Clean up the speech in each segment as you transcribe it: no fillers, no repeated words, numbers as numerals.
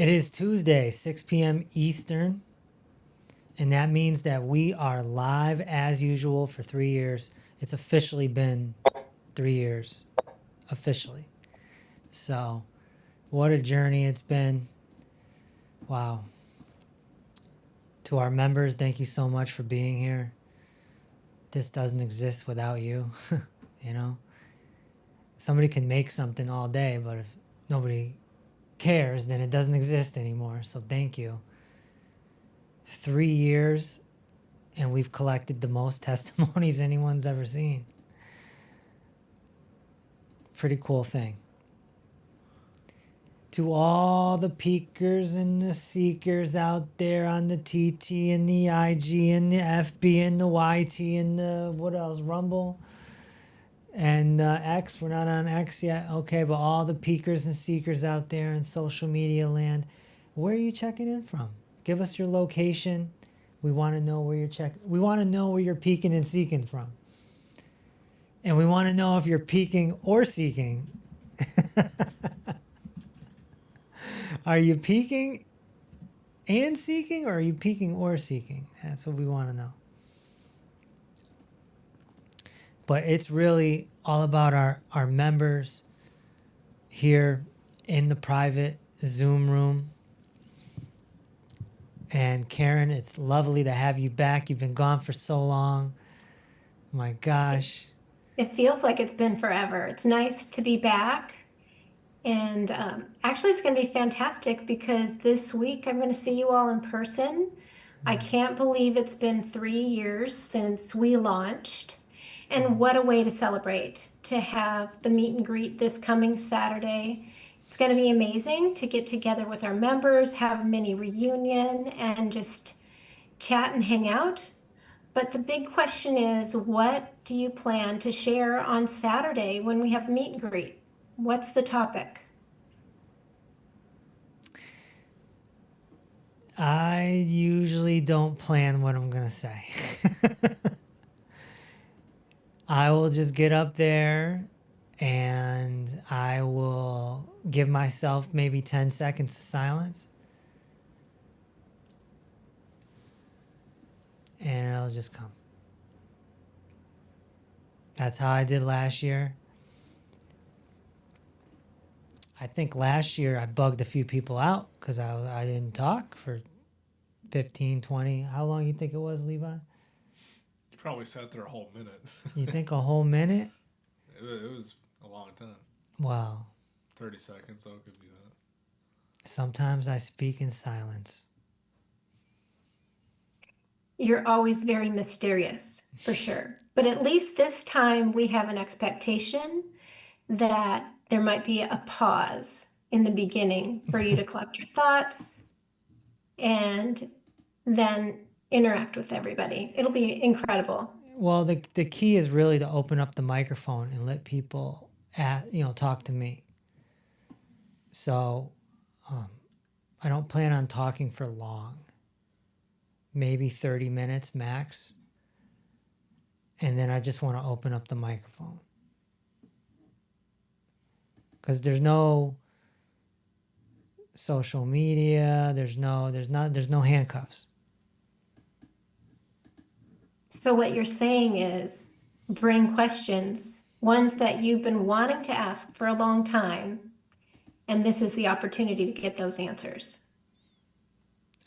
It is Tuesday, 6 p.m. Eastern, and that means that we are live as usual for 3 years. It's officially been 3 years, officially. So, what a journey it's been. Wow. To our members, thank you so much for being here. This doesn't exist without you, you know? Somebody can make something all day, but if nobody cares, then it doesn't exist anymore. So, thank you. 3 years, and we've collected the most testimonies anyone's ever seen. Pretty cool thing. To all the peekers and the seekers out there on the TT and the IG and the FB and the YT and the, what else, Rumble and X. We're not on X yet. Okay, but all the peekers and seekers out there in social media land, where are you checking in from? Give us your location. We want to know where you're checking. We want to know where you're peeking and seeking from. And we want to know if you're peeking or seeking. Are you peeking and seeking, or are you peeking or seeking? That's what we want to know. But it's really all about our members here in the private Zoom room. And Karen, it's lovely to have you back. You've been gone for so long. My gosh. It feels like it's been forever. It's nice to be back. And actually, it's going to be fantastic because this week I'm going to see you all in person. I can't believe it's been 3 years since we launched. And what a way to celebrate to have the meet and greet this coming Saturday. It's going to be amazing to get together with our members, have a mini reunion, and just chat and hang out. But the big question is, what do you plan to share on Saturday when we have meet and greet? What's the topic? I usually don't plan what I'm going to say. I will just get up there and I will give myself maybe 10 seconds of silence. And it'll just come. That's how I did last year. I think last year I bugged a few people out because I didn't talk for 15, 20. How long you think it was, Levi? You probably sat there a whole minute. You think a whole minute? It was a long time. Wow. 30 seconds, I'll give you that. Sometimes I speak in silence. You're always very mysterious, for sure. But at least this time we have an expectation that there might be a pause in the beginning for you to collect your thoughts and then interact with everybody. It'll be incredible. Well, the key is really to open up the microphone and let people talk to me. So I don't plan on talking for long. Maybe 30 minutes max. And then I just want to open up the microphone. Because there's no social media, there's no handcuffs. So what you're saying is bring questions, ones that you've been wanting to ask for a long time, and this is the opportunity to get those answers.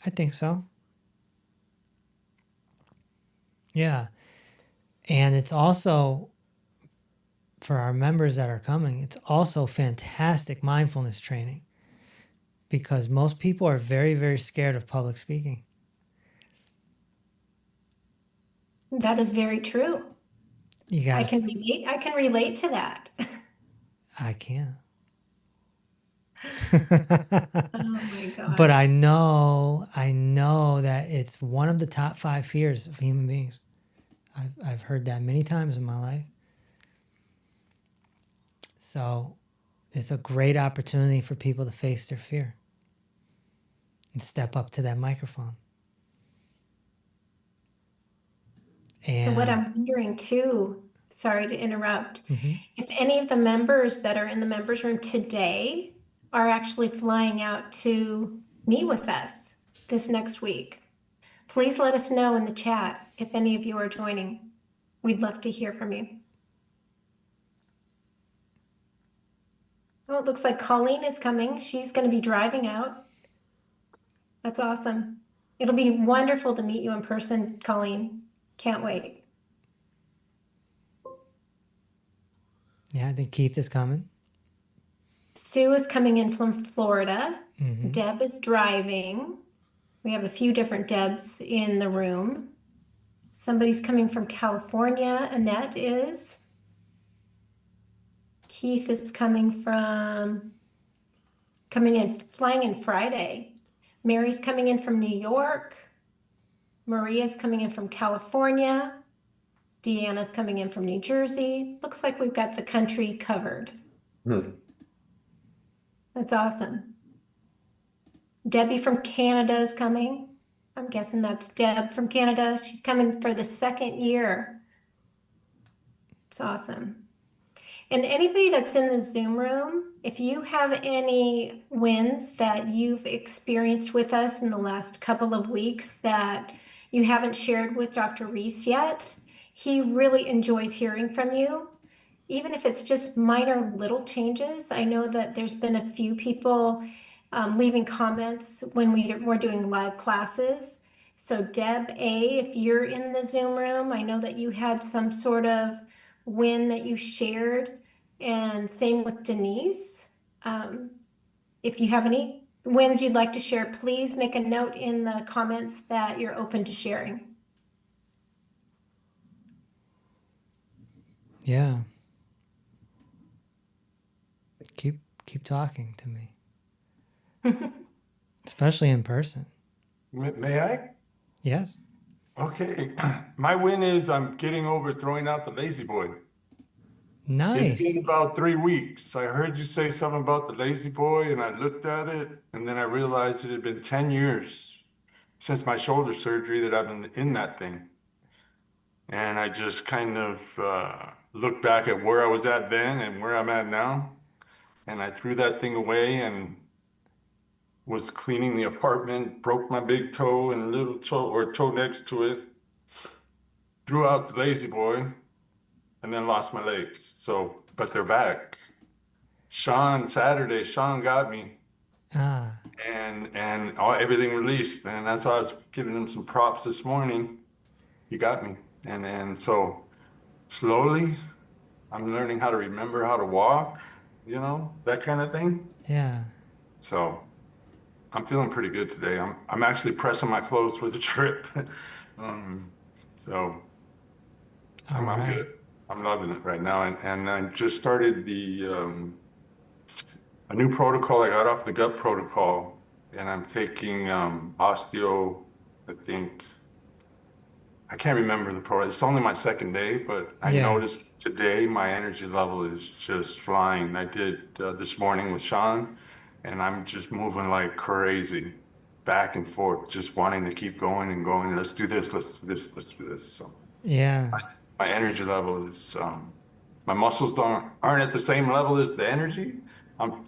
I think so. Yeah. And it's also, for our members that are coming, it's also fantastic mindfulness training because most people are very, very scared of public speaking. That is very true. I can relate to that. I can. Oh my God. But I know that it's one of the top 5 fears of human beings. I've heard that many times in my life. So it's a great opportunity for people to face their fear and step up to that microphone. So what I'm wondering too, sorry to interrupt, if any of the members that are in the members room today are actually flying out to meet with us this next week. Please let us know in the chat if any of you are joining. We'd love to hear from you. Oh, it looks like Colleen is coming. She's going to be driving out. That's awesome. It'll be wonderful to meet you in person, Colleen. Can't wait. Yeah, I think Keith is coming. Sue is coming in from Florida. Mm-hmm. Deb is driving. We have a few different Debs in the room. Somebody's coming from California. Annette is. Keith is coming in, flying in Friday. Mary's coming in from New York. Maria's coming in from California. Deanna's coming in from New Jersey. Looks like we've got the country covered. That's awesome. Debbie from Canada is coming. I'm guessing that's Deb from Canada. She's coming for the second year. It's awesome. And anybody that's in the Zoom room, if you have any wins that you've experienced with us in the last couple of weeks that you haven't shared with Dr. Reese yet, he really enjoys hearing from you. Even if it's just minor little changes. I know that there's been a few people leaving comments when we're doing live classes. So Deb A, if you're in the Zoom room, I know that you had some sort of win that you shared, and same with Denise. If you have any wins you'd like to share, please make a note in the comments that you're open to sharing. Yeah. Keep talking to me. Especially in person. May I? Yes. Okay. My win is I'm getting over throwing out the lazy boy. It's been Nice. about 3 weeks. I heard you say something about the lazy boy, and I looked at it, and then I realized it had been 10 years since my shoulder surgery that I've been in that thing. And I just kind of looked back at where I was at then and where I'm at now. And I threw that thing away and was cleaning the apartment, broke my big toe and little toe or toe next to it, threw out the lazy boy, and then lost my legs. So, but they're back. Saturday, Sean got me Ah, and everything released. And that's why I was giving him some props this morning. He got me. And so slowly I'm learning how to remember how to walk, that kind of thing. yeah. So I'm feeling pretty good today. I'm actually pressing my clothes for the trip. So All I'm right. good. I'm loving it right now. And I just started a new protocol. I got off the gut protocol, and I'm taking osteo, I think. I can't remember the protocol. It's only my second day, but I Yeah. noticed today my energy level is just flying. I did this morning with Sean, and I'm just moving like crazy, back and forth, just wanting to keep going and going. Let's do this, let's do this, let's do this. So Yeah. my energy level is, my muscles aren't at the same level as the energy.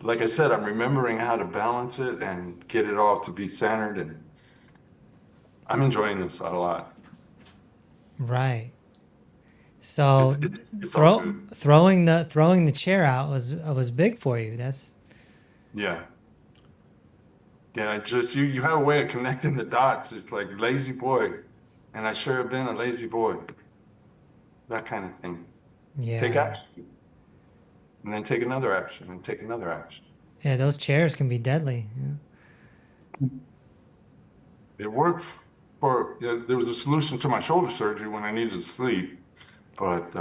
Like I said, I'm remembering how to balance it and get it all to be centered, and I'm enjoying this a lot. Right. So It's all good. throwing the chair out was big for you. That's Yeah. Yeah, just you have a way of connecting the dots. It's like lazy boy, and I sure have been a lazy boy. That kind of thing. Take yeah. action, and then take another action, and take another action. Yeah, those chairs can be deadly. Yeah. It worked there was a solution to my shoulder surgery when I needed to sleep, but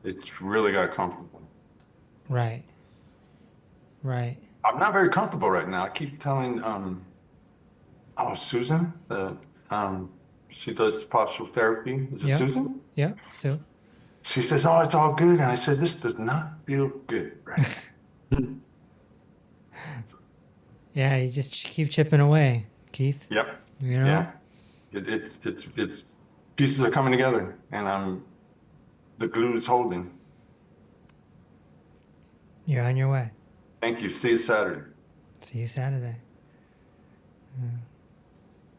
it's really got comfortable. Right. Right. I'm not very comfortable right now. I keep telling Susan, she does postural therapy. Is it Yep. Susan? Yeah. So She says, "Oh, it's all good," and I said, "This does not feel good right yeah, you just keep chipping away, Keith. Yep. You know? Yeah. It's pieces are coming together, and the glue is holding. You're on your way. Thank you. See you Saturday. See you Saturday.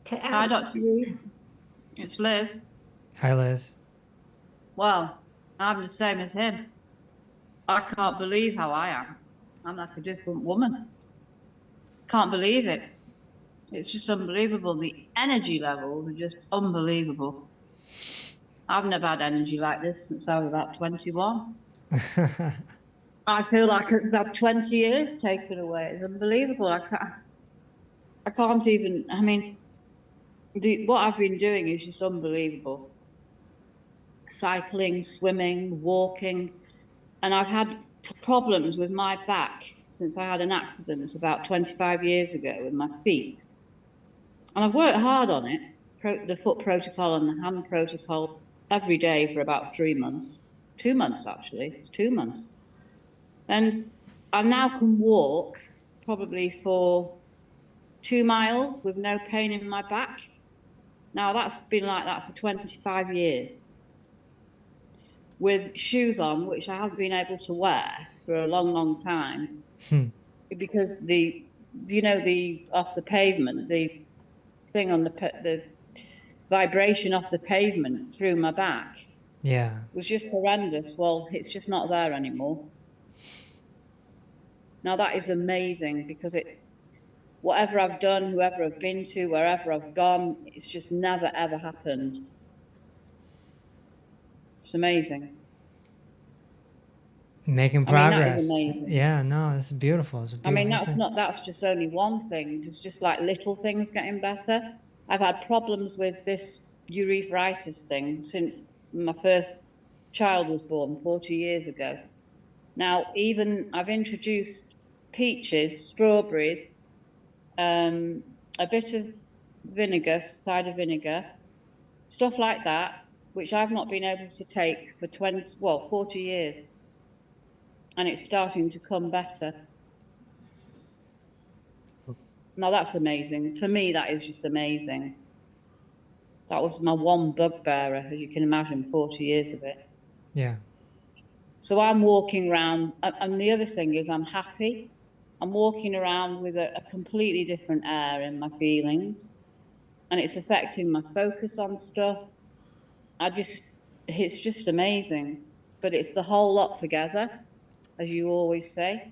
to Hi, add. Dr. Reese. It's Liz. Hi, Liz. Well, I'm the same as him. I can't believe how I am. I'm like a different woman. Can't believe it. It's just unbelievable. The energy levels are just unbelievable. I've never had energy like this since I was about 21. I feel like I've had 20 years taken away. It's unbelievable. I can't even, I mean, what I've been doing is just unbelievable. Cycling, swimming, walking, and I've had problems with my back since I had an accident about 25 years ago with my feet. And I've worked hard on it, the foot protocol and the hand protocol every day for about 3 months. 2 months, actually, 2 months. And I now can walk probably for 2 miles with no pain in my back. Now that's been like that for 25 years. With shoes on, which I haven't been able to wear for a long, long time, because the off the pavement, the thing on the vibration off the pavement through my back Yeah. was just horrendous. Well, it's just not there anymore. Now that is amazing because it's whatever I've done, whoever I've been to, wherever I've gone, it's just never ever happened. It's amazing. Making I mean, that progress. is amazing. Yeah, no, it's beautiful. It's a I mean, beautiful that's just only one thing. It's just like little things getting better. I've had problems with this urethritis thing since my first child was born 40 years ago. Now, even I've introduced peaches, strawberries, a bit of vinegar, cider vinegar, stuff like that, which I've not been able to take for 40 years. And it's starting to come better. Now that's amazing. For me, that is just amazing. That was my one bugbearer, as you can imagine, 40 years of it. Yeah. So I'm walking around, and the other thing is I'm happy. I'm walking around with a completely different air in my feelings, and it's affecting my focus on stuff. It's just amazing. But it's the whole lot together, as you always say.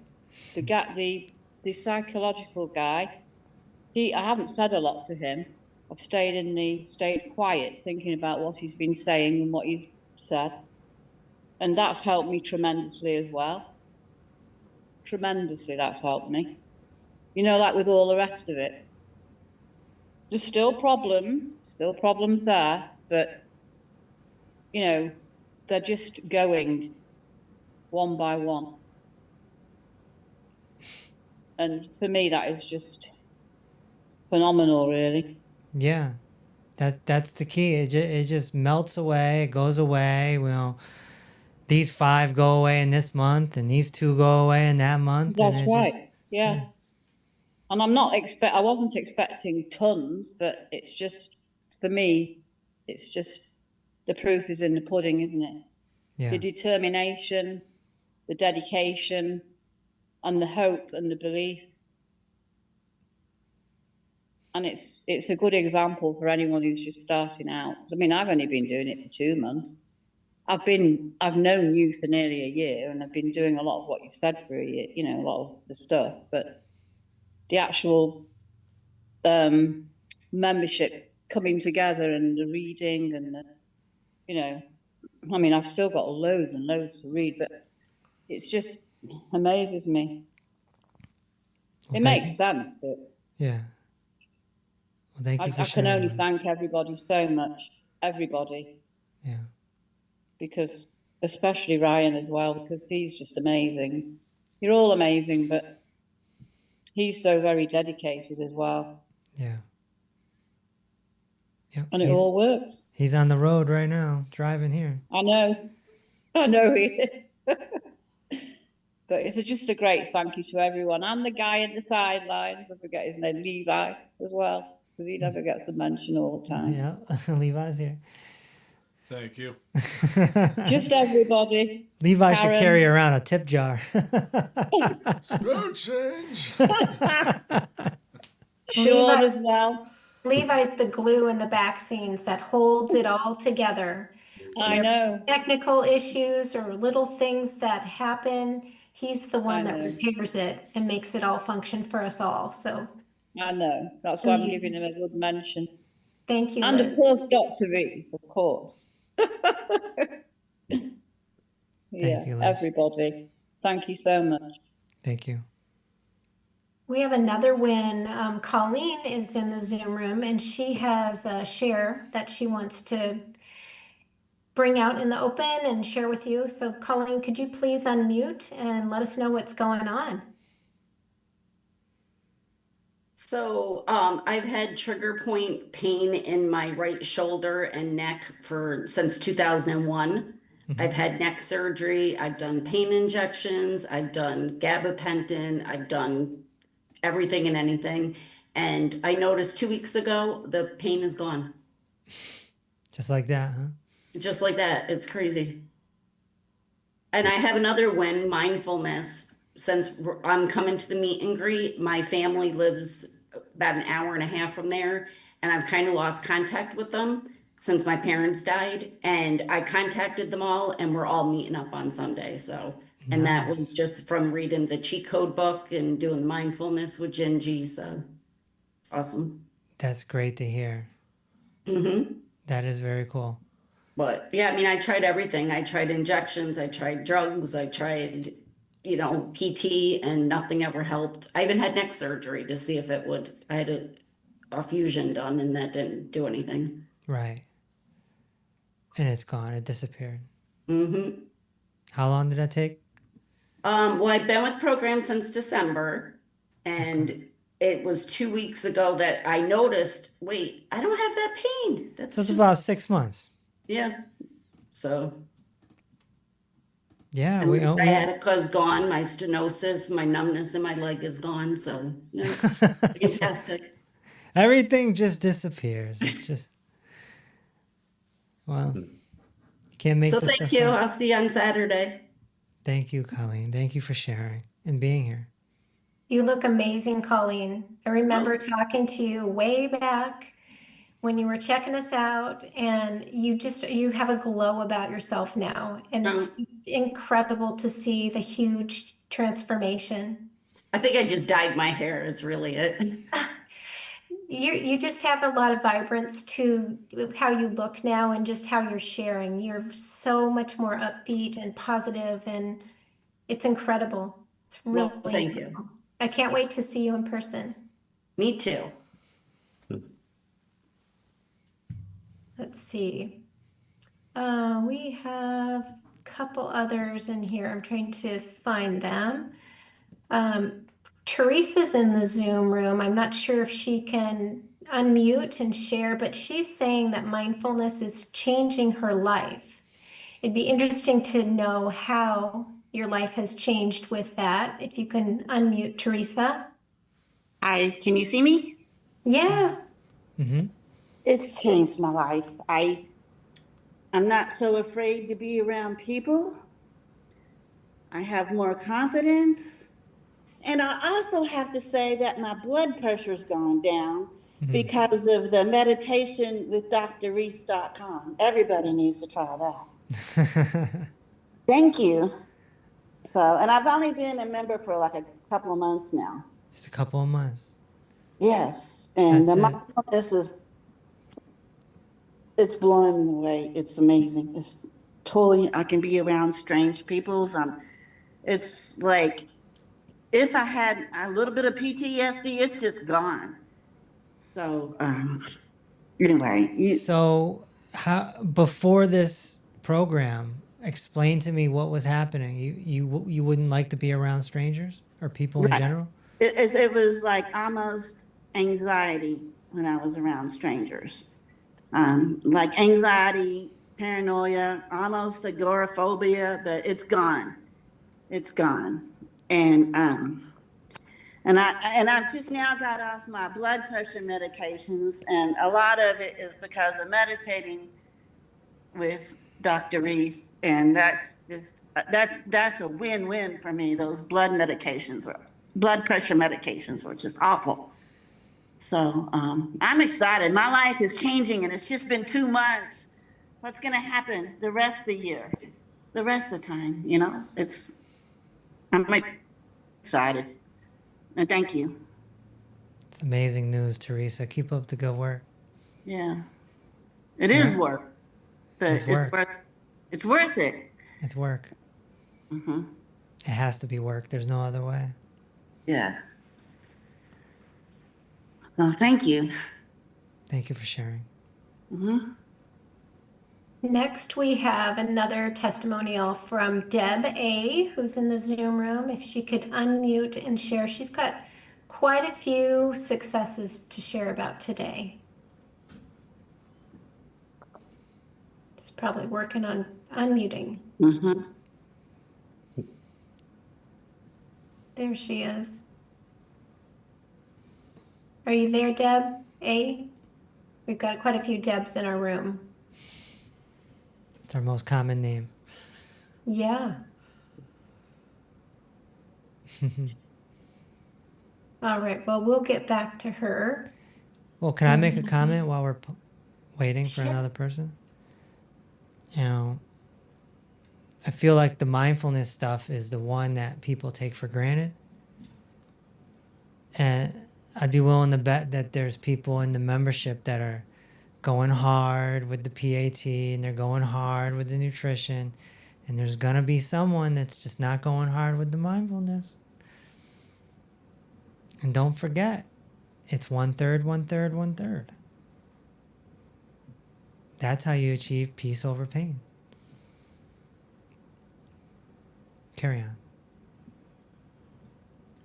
The psychological guy, I haven't said a lot to him. I've stayed quiet, thinking about what he's been saying and what he's said. And that's helped me tremendously as well. Tremendously, that's helped me. You know, like with all the rest of it. There's still problems there, but, you know, they're just going one by one. And for me, that is just phenomenal, really. Yeah. That's the key. It just melts away. It goes away. Well, these 5 go away in this month, and these 2 go away in that month. That's and it right. Just, Yeah. And I wasn't expecting tons, but it's just, for me, it's just, the proof is in the pudding, isn't it? yeah. The determination, the dedication, and the hope and the belief. And it's a good example for anyone who's just starting out. I mean, I've only been doing it for 2 months. I've known you for nearly a year, and I've been doing a lot of what you've said for a year, you know, a lot of the stuff, but the actual membership coming together and the reading and the, you know, I mean, I've still got loads and loads to read, but it's just amazes me. Well, It makes sense, but yeah. Well, thank you for I can sharing only this. thank everybody so much, everybody. Yeah. Because especially Ryan as well, because he's just amazing. You're all amazing, but he's so very dedicated as well. Yeah. Yep. And it all works. He's on the road right now, driving here. I know he is. But it's just a great thank you to everyone, and the guy in the sidelines, I forget his name, Levi, as well, because he never gets a mention all the time. Yeah, Levi's here. Thank you. Just everybody. Levi should Karen. carry around a tip jar. Spare change. Sean as well. Levi's the glue in the back scenes that holds it all together. I know. Technical issues or little things that happen, he's the one I that know. repairs it and makes it all function for us all. So I know. That's why I'm giving him a good mention. thank you, And of Liz. course, Dr. Reese, of course. Yeah, you, Liz. everybody. Thank you so much. Thank you. We have another win. Colleen is in the Zoom room and she has a share that she wants to bring out in the open and share with you. So Colleen, could you please unmute and let us know what's going on? So I've had trigger point pain in my right shoulder and neck since 2001. I've had neck surgery. I've done pain injections. I've done gabapentin. I've done everything and anything. And I noticed 2 weeks ago, the pain is gone. Just like that, huh? Just like that. It's crazy. And I have another win, mindfulness. Since I'm coming to the meet and greet, my family lives about an hour and a half from there, and I've kind of lost contact with them since my parents died. And I contacted them all, and we're all meeting up on Sunday. So, and that was just from reading the cheat code book and doing mindfulness with Gingy. So, awesome. That's great to hear. That is very cool. But yeah, I mean, I tried everything. I tried injections, I tried drugs, I tried, PT, and nothing ever helped. I even had neck surgery to see if it would. I had a fusion done and that didn't do anything. Right. And it's gone. It disappeared. Mm-hmm. How long did that take? Well, I've been with program since December, and it was 2 weeks ago that I noticed, wait, I don't have that pain. That's So it's just, about 6 months. yeah. So, Yeah, and we my sciatica's gone, my stenosis, my numbness in my leg is gone. So, it's fantastic. everything just disappears. It's just well, you can't make So this thank stuff you. up. I'll see you on Saturday. Thank you, Colleen. Thank you for sharing and being here. You look amazing, Colleen. I remember talking to you way back when you were checking us out, and you have a glow about yourself now, and it's incredible to see the huge transformation. I think I just dyed my hair is really it. You just have a lot of vibrance to how you look now and just how you're sharing. You're so much more upbeat and positive, and it's incredible. It's really Well, thank you. incredible. I can't wait to see you in person. Me too. Let's see. We have a couple others in here. I'm trying to find them. Teresa's in the Zoom room. I'm not sure if she can unmute and share, but she's saying that mindfulness is changing her life. It'd be interesting to know how your life has changed with that. If you can unmute Teresa. Hi, can you see me? Yeah. It's changed my life. I'm not so afraid to be around people. I have more confidence. And I also have to say that my blood pressure's gone down because of the meditation with drreese.com. Everybody needs to try that. Thank you. So, and I've only been a member for like a couple of months now. Just a couple of months. Yes. And That's the it. mindfulness it's blowing me away. It's amazing. It's totally, I can be around strange peoples. It's like, if I had a little bit of PTSD, it's just gone. So, anyway. So, how before this program, explain to me what was happening. You wouldn't like to be around strangers or people in Right. general? It was like almost anxiety when I was around strangers. Like anxiety, paranoia, almost agoraphobia, but it's gone. It's gone. And I've just now got off my blood pressure medications, and a lot of it is because of meditating with Dr. Reese, and that's a win-win for me. Those blood pressure medications were just awful. So I'm excited. My life is changing, and it's just been 2 months. What's going to happen the rest of the year, the rest of the time? I'm excited. And thank you. It's amazing news, Teresa. Keep up the good work. Yeah, it is Yeah. work, but It's work. it's worth it. It's work. Mm-hmm. It has to be work. There's no other way. Yeah. So thank you. Thank you for sharing. Mm-hmm. Next, we have another testimonial from Deb A, who's in the Zoom room. If she could unmute and share, she's got quite a few successes to share about today. She's probably working on unmuting. Mm-hmm. There she is. Are you there, Deb A? We've got quite a few Debs in our room. It's our most common name. Yeah. All right. Well, we'll get back to her. Well, can I make a comment while we're waiting for Sure. another person? You know, I feel like the mindfulness stuff is the one that people take for granted. And I'd be willing to bet that there's people in the membership that are going hard with the PAT and they're going hard with the nutrition. And there's going to be someone that's just not going hard with the mindfulness. And don't forget, it's 1/3, 1/3, 1/3. That's how you achieve peace over pain. Carry on.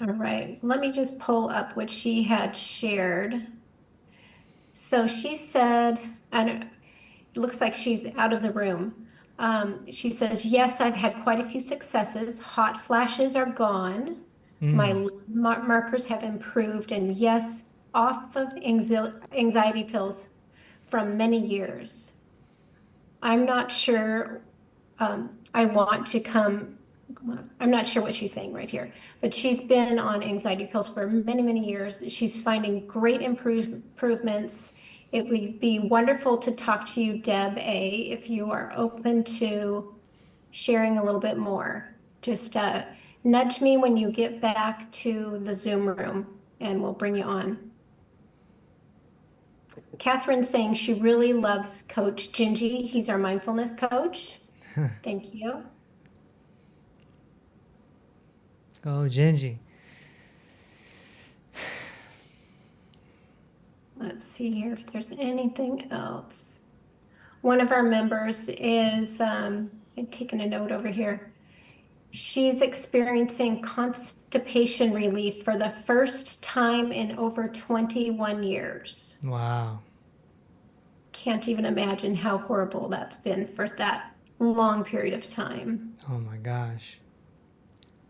All right. Let me just pull up what she had shared. So she said, and it looks like she's out of the room. She says, yes, I've had quite a few successes. Hot flashes are gone. My markers have improved, and yes, off of anxiety pills from many years. I'm not sure I want to come. I'm not sure what she's saying right here, but she's been on anxiety pills for many, many years. She's finding great improvements. It would be wonderful to talk to you, Deb A, if you are open to sharing a little bit more. Just nudge me when you get back to the Zoom room and we'll bring you on. Catherine's saying she really loves Coach Gingy. He's our mindfulness coach. Thank you. Go, Gingy. Let's see here if there's anything else. One of our members is, I'm taking a note over here. She's experiencing constipation relief for the first time in over 21 years. Wow. Can't even imagine how horrible that's been for that long period of time. Oh my gosh.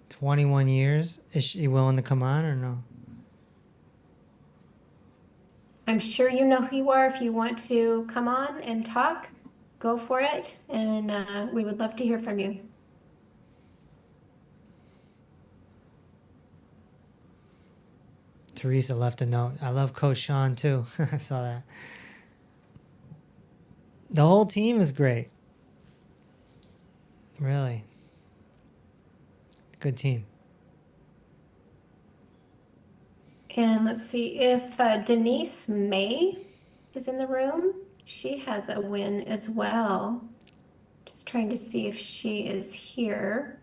21 years? Is she willing to come on or no? I'm sure you know who you are. If you want to come on and talk, go for it. And we would love to hear from you. Teresa left a note. I love Coach Sean too. I saw that. The whole team is great. Really. Good team. And let's see if Denise May is in the room. She has a win as well. Just trying to see if she is here.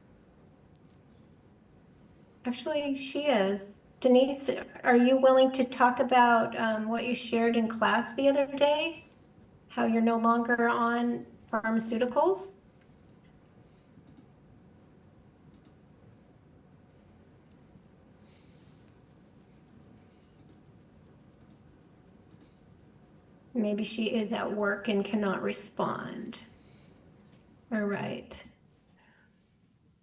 Actually, she is. Denise, are you willing to talk about what you shared in class the other day? How you're no longer on pharmaceuticals? Maybe she is at work and cannot respond. All right.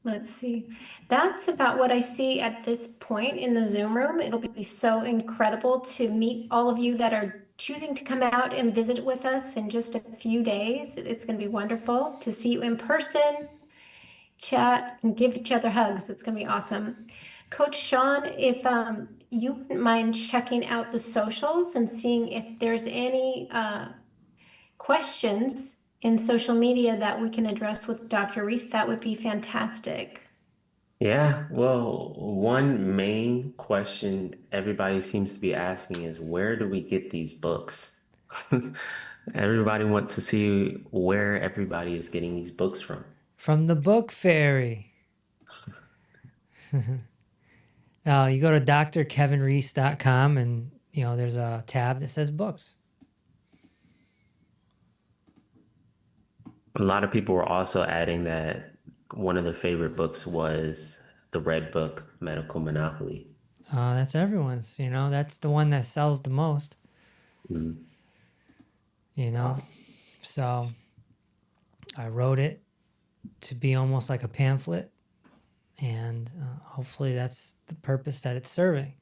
Let's see. That's about what I see at this point in the Zoom room. It'll be so incredible to meet all of you that are choosing to come out and visit with us in just a few days. It's going to be wonderful to see you in person, chat, and give each other hugs. It's going to be awesome. Coach Sean, if you wouldn't mind checking out the socials and seeing if there's any questions in social media that we can address with Dr. Reese, that would be fantastic. Yeah, well, one main question everybody seems to be asking is where do we get these books? Everybody wants to see where everybody is getting these books from. From the Book Fairy. You go to drkevinreese.com and there's a tab that says books. A lot of people were also adding that one of their favorite books was the Red Book, Medical Monopoly. That's everyone's, that's the one that sells the most. Mhm. So I wrote it to be almost like a pamphlet, and hopefully that's the purpose that it's serving.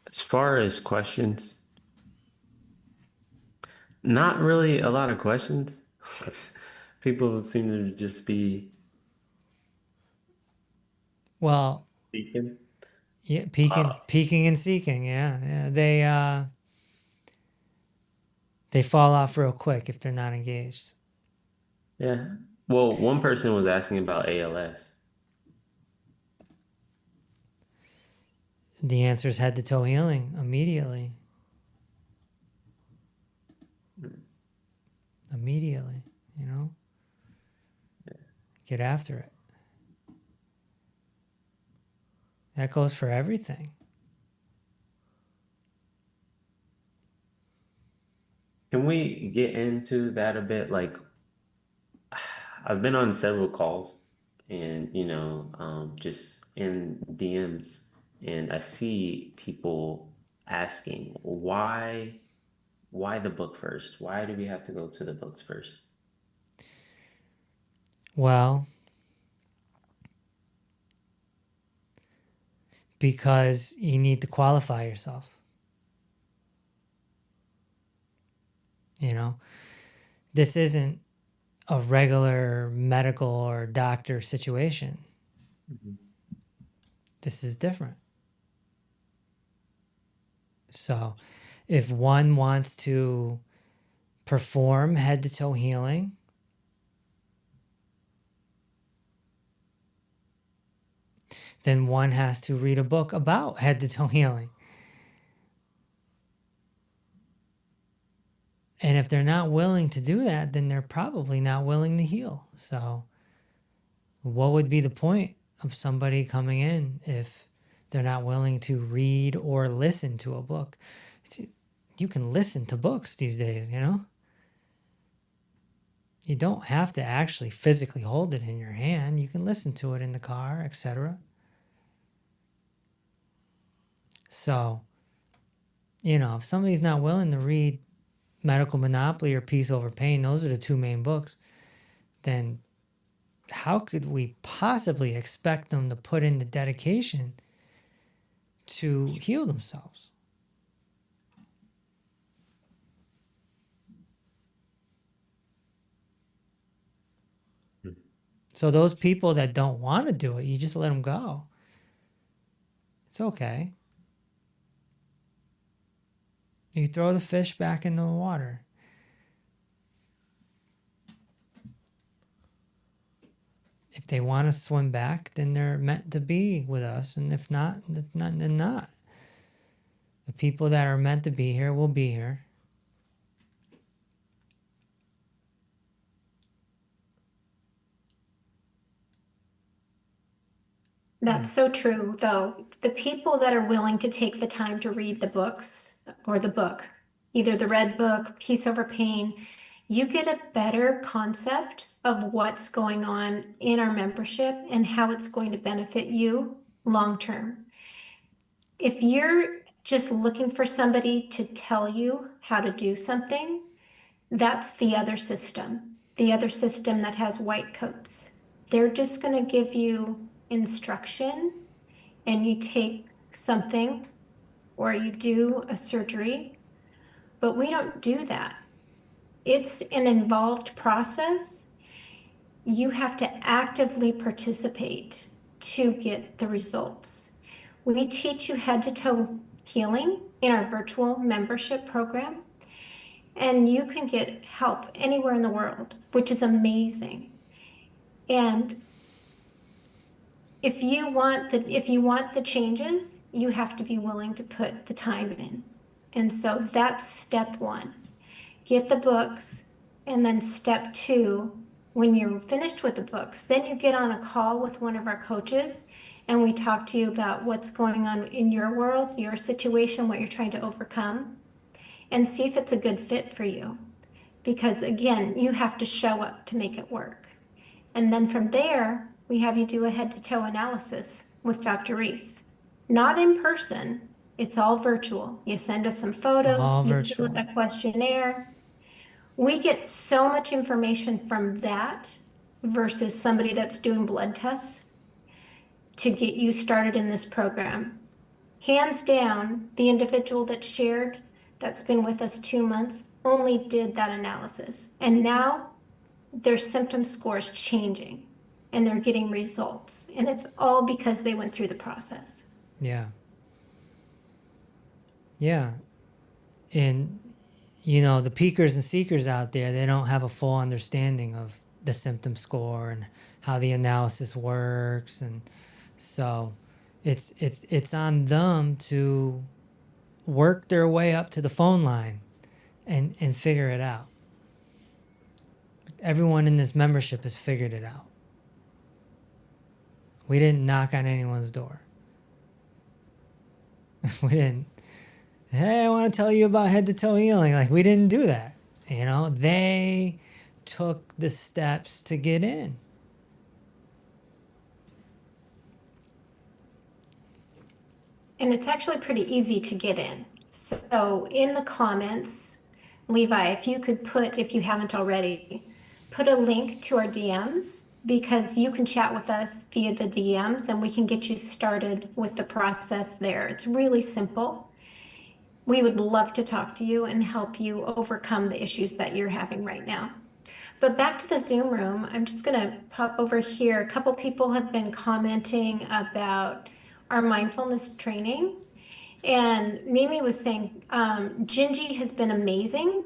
As far as questions, not really a lot of questions. People seem to just be Well, speaking. yeah, peeking and seeking. Yeah. They fall off real quick if they're not engaged. Yeah. Well, one person was asking about ALS. The answer is head to toe healing immediately. Immediately, Get after it. That goes for everything. Can we get into that a bit? Like, I've been on several calls and, just in DMs, and I see people asking, why the book first? Why do we have to go to the books first? Well, because you need to qualify yourself. This isn't a regular medical or doctor situation. Mm-hmm. This is different. So if one wants to perform head to toe healing, then one has to read a book about head to toe healing. And if they're not willing to do that, then they're probably not willing to heal. So what would be the point of somebody coming in if they're not willing to read or listen to a book? You can listen to books these days, You don't have to actually physically hold it in your hand. You can listen to it in the car, etc. So, if somebody's not willing to read Medical Monopoly or Peace Over Pain, those are the two main books, then how could we possibly expect them to put in the dedication to heal themselves? So those people that don't want to do it, you just let them go. It's okay. You throw the fish back in the water. If they want to swim back, then they're meant to be with us. And if not, then not. The people that are meant to be here will be here. That's so true, though. The people that are willing to take the time to read the books or the book, either the Red Book, Peace Over Pain, you get a better concept of what's going on in our membership and how it's going to benefit you long term. If you're just looking for somebody to tell you how to do something, that's the other system that has white coats. They're just going to give you instruction and you take something or you do a surgery, but we don't do that. It's an involved process. you have to actively participate to get the results. We teach you head to toe healing in our virtual membership program, and you can get help anywhere in the world, which is amazing. And if you want the changes, you have to be willing to put the time in. And so that's step one. Get the books, and then step two, when you're finished with the books, then you get on a call with one of our coaches and we talk to you about what's going on in your world, your situation, what you're trying to overcome, and see if it's a good fit for you. Because again, you have to show up to make it work. And then from there, we have you do a head to toe analysis with Dr. Reese. Not in person, it's all virtual. You send us some photos, All you virtual. fill out a questionnaire. We get so much information from that versus somebody that's doing blood tests to get you started in this program. Hands down, the individual that shared, that's been with us 2 months, only did that analysis. And now their symptom score is changing and they're getting results. And it's all because they went through the process. Yeah. Yeah. And, you know, the peakers and seekers out there, they don't have a full understanding of the symptom score and how the analysis works. And so it's on them to work their way up to the phone line and figure it out. Everyone in this membership has figured it out. We didn't knock on anyone's door. We didn't, hey, I want to tell you about head to toe healing. Like, we didn't do that. You know, they took the steps to get in. And it's actually pretty easy to get in. So in the comments, Levi, if you could put, if you haven't already, put a link to our DMs, because you can chat with us via the DMs and we can get you started with the process there. It's really simple. We would love to talk to you and help you overcome the issues that you're having right now. But back to the Zoom room, I'm just going to pop over here. A couple people have been commenting about our mindfulness training. And Mimi was saying, Gingy has been amazing.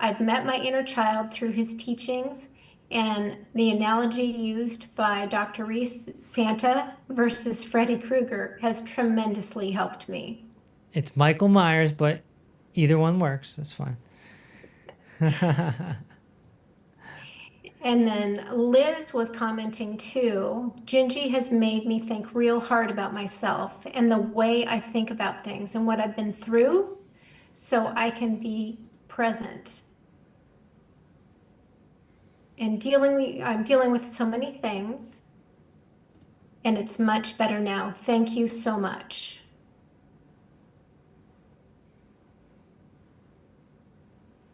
I've met my inner child through his teachings, and the analogy used by Dr. Reese, Santa versus Freddy Krueger, has tremendously helped me. It's Michael Myers, but either one works. That's fine. And then Liz was commenting too, Gingy has made me think real hard about myself and the way I think about things and what I've been through, so I can be present. And I'm dealing with so many things, and it's much better now. Thank you so much.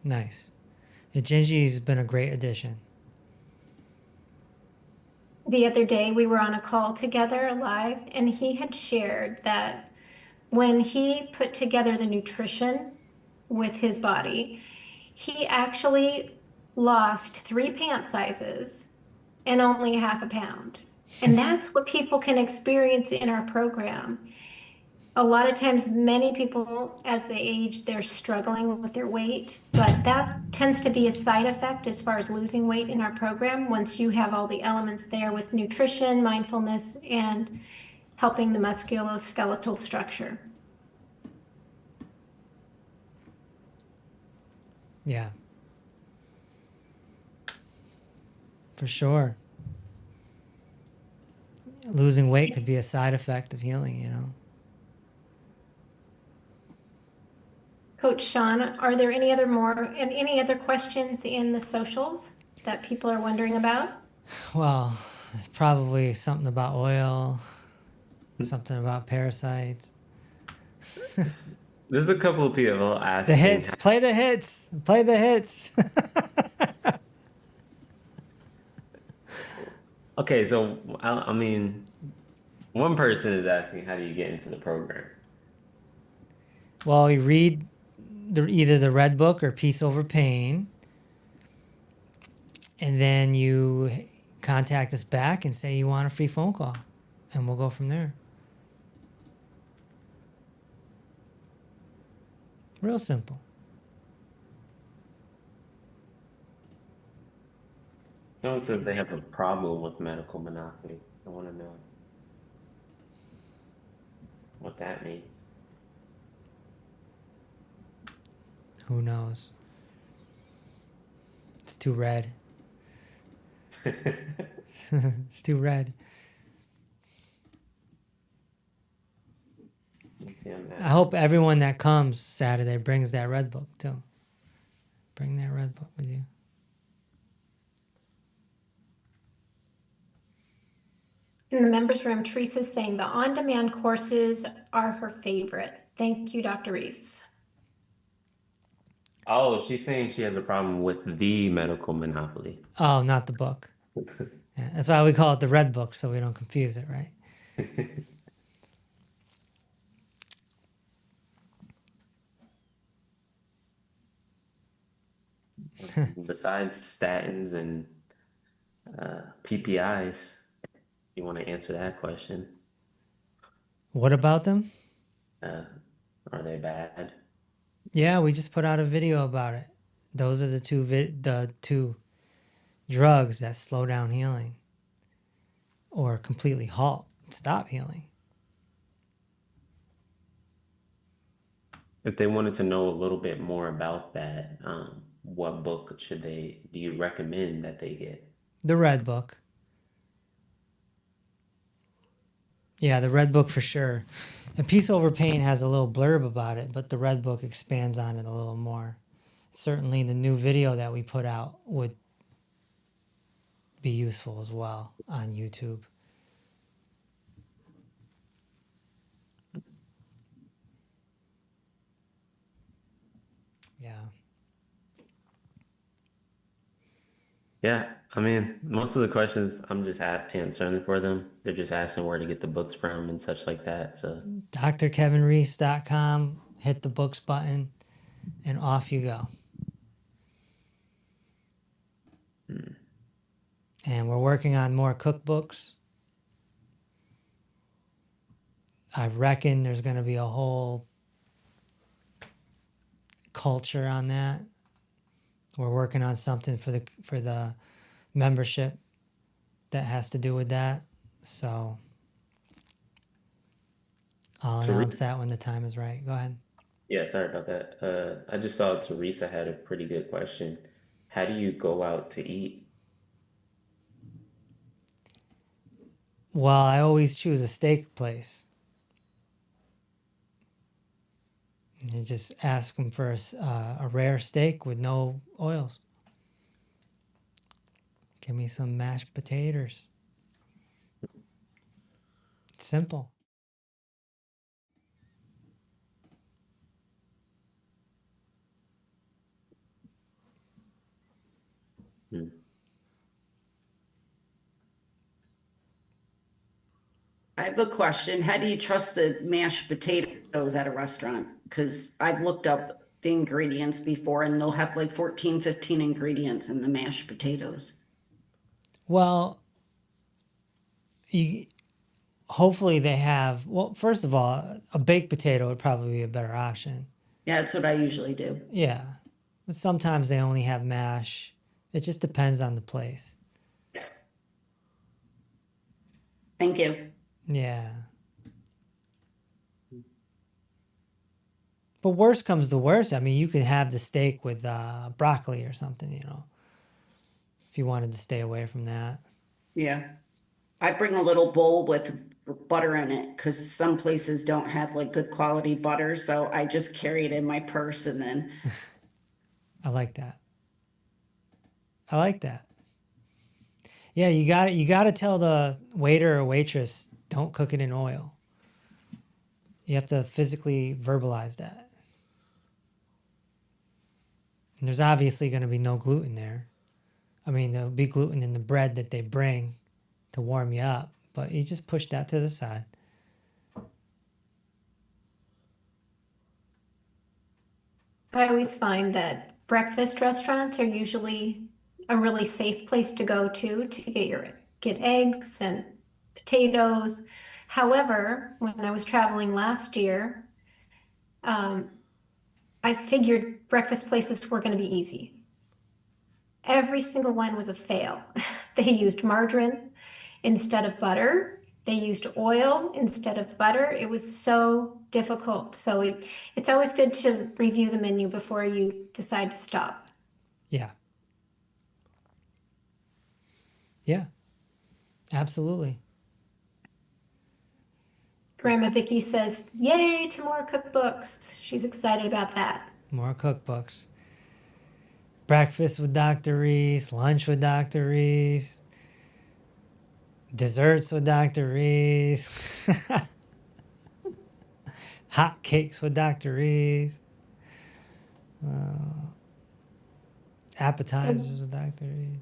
Nice. Yeah, Gingy's been a great addition. The other day we were on a call together live, and he had shared that when he put together the nutrition with his body, he actually lost 3 pant sizes and only half a pound. And that's what people can experience in our program. A lot of times, many people, as they age, they're struggling with their weight, but that tends to be a side effect as far as losing weight in our program once you have all the elements there with nutrition, mindfulness, and helping the musculoskeletal structure. Yeah. For sure. Losing weight could be a side effect of healing, you know. Coach Sean, are there any other questions in the socials that people are wondering about? Well, probably something about oil, something about parasites. There's a couple of people asking. The hits. Play the hits. Play the hits. Okay, so I mean, one person is asking, how do you get into the program? Well, you read either the Red Book or Peace Over Pain, and then you contact us back and say you want a free phone call, and we'll go from there. Real simple. Someone says they have a problem with medical monopoly. I want to know what that means. Who knows? It's too red. It's too red. I hope everyone that comes Saturday brings that red book too. Bring that red book with you. In the members room, Teresa's saying the on-demand courses are her favorite. Thank you, Dr. Reese. Oh, she's saying she has a problem with the medical monopoly. Oh, not the book. Yeah, that's why we call it the red book, so we don't confuse it, right? Besides statins and PPIs, you want to answer that question? What about them? Are they bad? Yeah, we just put out a video about it. Those are the two drugs that slow down healing or completely stop healing. If they wanted to know a little bit more about that, what book do you recommend that they get? The red book. Yeah, the red book for sure. And Peace Over Pain has a little blurb about it, but the red book expands on it a little more. Certainly the new video that we put out would be useful as well on YouTube. Yeah. Yeah, I mean, most of the questions I'm just answering for them. They're just asking where to get the books from and such like that. So drkevinreese.com, hit the books button, and off you go. And we're working on more cookbooks. I reckon there's going to be a whole culture on that. We're working on something for the membership that has to do with that. So I'll announce that when the time is right. Go ahead. yeah, sorry about that. I just saw Teresa had a pretty good question. How do you go out to eat? Well, I always choose a steak place. You just ask them for a rare steak with no oils. Give me some mashed potatoes. Simple. I have a question. How do you trust the mashed potatoes at a restaurant? Because I've looked up the ingredients before and they'll have like 14, 15 ingredients in the mashed potatoes. Well, hopefully they have, well, first of all, a baked potato would probably be a better option. Yeah, that's what I usually do. Yeah. But sometimes they only have mash. It just depends on the place. Thank you. Yeah. But worst comes to worst. I mean, you could have the steak with broccoli or something, if you wanted to stay away from that. Yeah. I bring a little bowl with butter in it because some places don't have like good quality butter. So I just carry it in my purse and then. I like that. I like that. Yeah, you got to tell the waiter or waitress, don't cook it in oil. You have to physically verbalize that. And there's obviously going to be no gluten there. I mean, there'll be gluten in the bread that they bring to warm you up, but you just push that to the side. I always find that breakfast restaurants are usually a really safe place to go to get your get eggs and potatoes. However, when I was traveling last year, I figured breakfast places were going to be easy. Every single one was a fail. They used margarine instead of butter. They used oil instead of butter. It was so difficult. So it's always good to review the menu before you decide to stop. Yeah. Yeah. Absolutely. Grandma Vicky says, "Yay to more cookbooks." She's excited about that. More cookbooks. Breakfast with Dr. Reese, lunch with Dr. Reese, desserts with Dr. Reese, hot cakes with Dr. Reese, appetizers with Dr. Reese.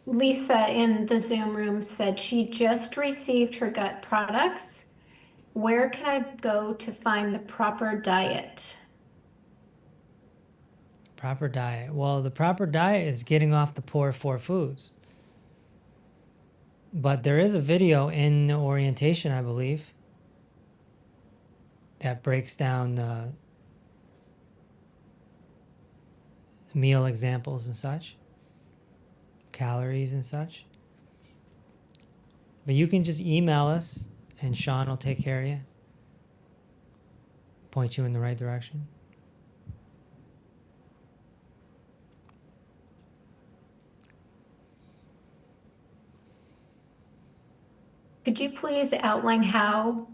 Lisa in the Zoom room said she just received her gut products. Where can I go to find the proper diet? Proper diet. Well, the proper diet is getting off the poor four foods. But there is a video in the orientation, I believe, that breaks down meal examples and such, calories and such. But you can just email us and Sean will take care of you, point you in the right direction. Could you please outline how,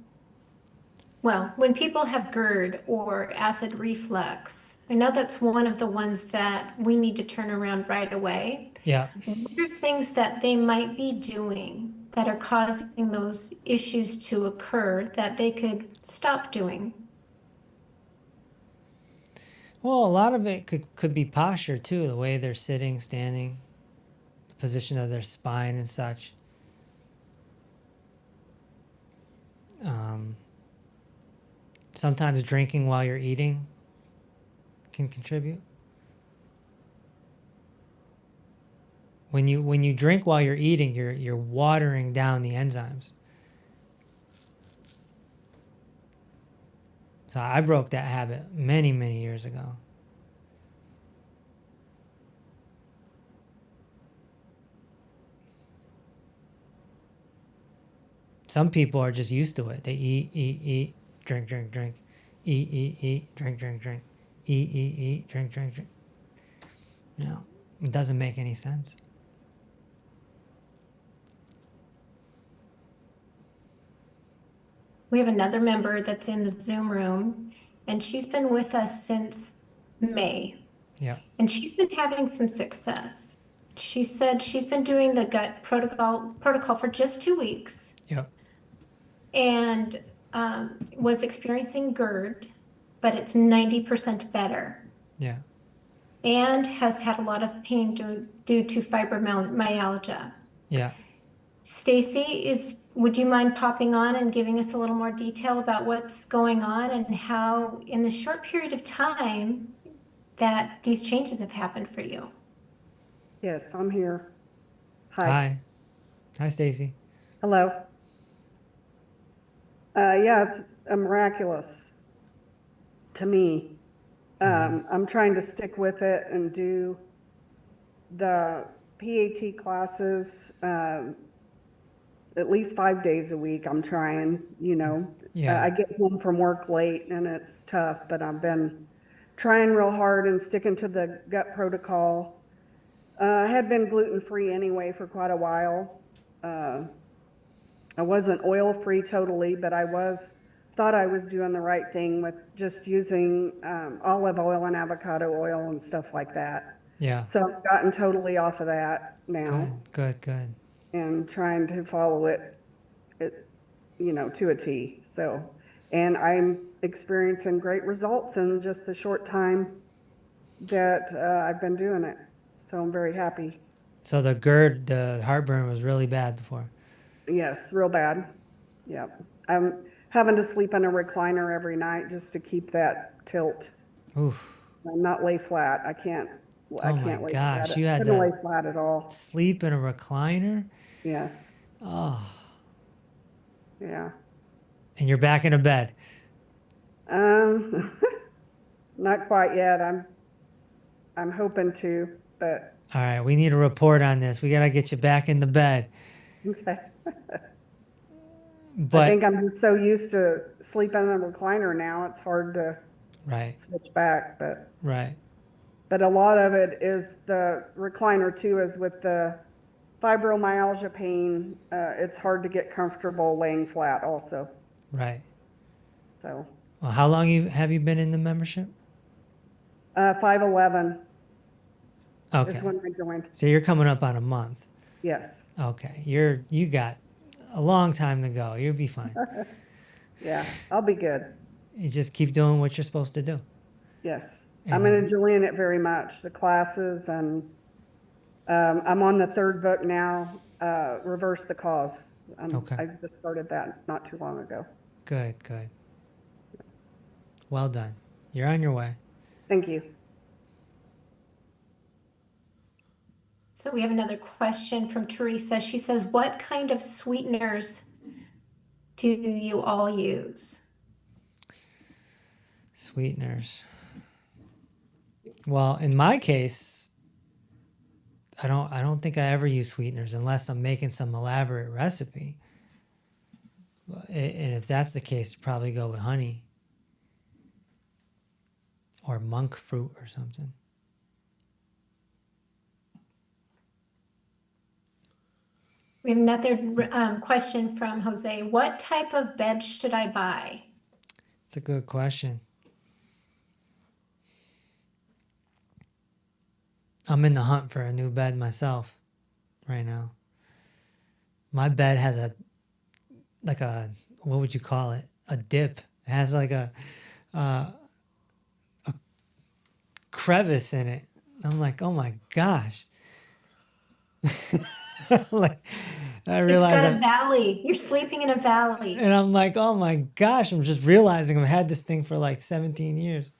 well, when people have GERD or acid reflux, I know that's one of the ones that we need to turn around right away. Yeah. What are things that they might be doing that are causing those issues to occur that they could stop doing? Well, a lot of it could be posture too, the way they're sitting, standing, the position of their spine and such. Sometimes drinking while you're eating can contribute. When you drink while you're eating, you're watering down the enzymes. So I broke that habit many, many years ago. Some people are just used to it. They eat, drink, drink, drink, eat, drink, drink, drink, eat, drink, drink, drink. No, it doesn't make any sense. We have another member that's in the Zoom room, and she's been with us since May. Yeah. And she's been having some success. She said she's been doing the gut protocol for just 2 weeks Yep. and was experiencing GERD, but it's 90% better. Yeah. And has had a lot of pain due to fibromyalgia. Yeah. Stacy, would you mind popping on and giving us a little more detail about what's going on and how in the short period of time that these changes have happened for you? Yes, I'm here. Hi. Hi. Hi, Stacy. Hello. Yeah, it's miraculous to me. I'm trying to stick with it and do the PAT classes at least 5 days a week. I'm trying, Yeah. I get home from work late and it's tough, but I've been trying real hard and sticking to the gut protocol. I had been gluten-free anyway for quite a while. I wasn't oil-free totally, but thought I was doing the right thing with just using olive oil and avocado oil and stuff like that. Yeah. So I've gotten totally off of that now Good. and trying to follow it, to a T. So, and I'm experiencing great results in just the short time that I've been doing it. So I'm very happy. So the GERD, the heartburn was really bad before. Yes, real bad. Yep. I'm having to sleep in a recliner every night just to keep that tilt. Oof. I'm not lay flat. I can't I Oh my can't lay flat. gosh, you had Couldn't lay to flat at all. sleep in a recliner? Yes. Oh, Yeah. and you're back in a bed. Um, not quite yet. I'm hoping to, but All right, we need a report on this. We got to get you back in the bed. okay. I But, think I'm just so used to sleeping in a recliner now, it's hard to right, switch back, but right. a lot of it is the recliner too, is with the fibromyalgia pain. It's hard to get comfortable laying flat also. Right. So, Well, how long have you been in the membership? 511 Okay. is when I joined. So you're coming up on a month. Yes. Okay. You got a long time to go. You'll be fine. Yeah, I'll be good. You just keep doing what you're supposed to do. Yes. And I'm enjoying it very much, the classes, and I'm on the third book now, Reverse the Cause. Okay. I just started that not too long ago. Good, good. Well done. You're on your way. Thank you. So we have another question from Teresa. She says, what kind of sweeteners do you all use? Sweeteners. Well, in my case, I don't think I ever use sweeteners unless I'm making some elaborate recipe. And if that's the case, probably go with honey or monk fruit or something. We have another question from Jose. What type of bed should I buy? It's a good question. I'm in the hunt for a new bed myself right now. My bed has what would you call it? A dip. It has like a crevice in it. I'm like, oh my gosh. Like, I It's realize got a valley. You're sleeping in a valley. and I'm like, oh my gosh, I'm just realizing I've had this thing for like 17 years.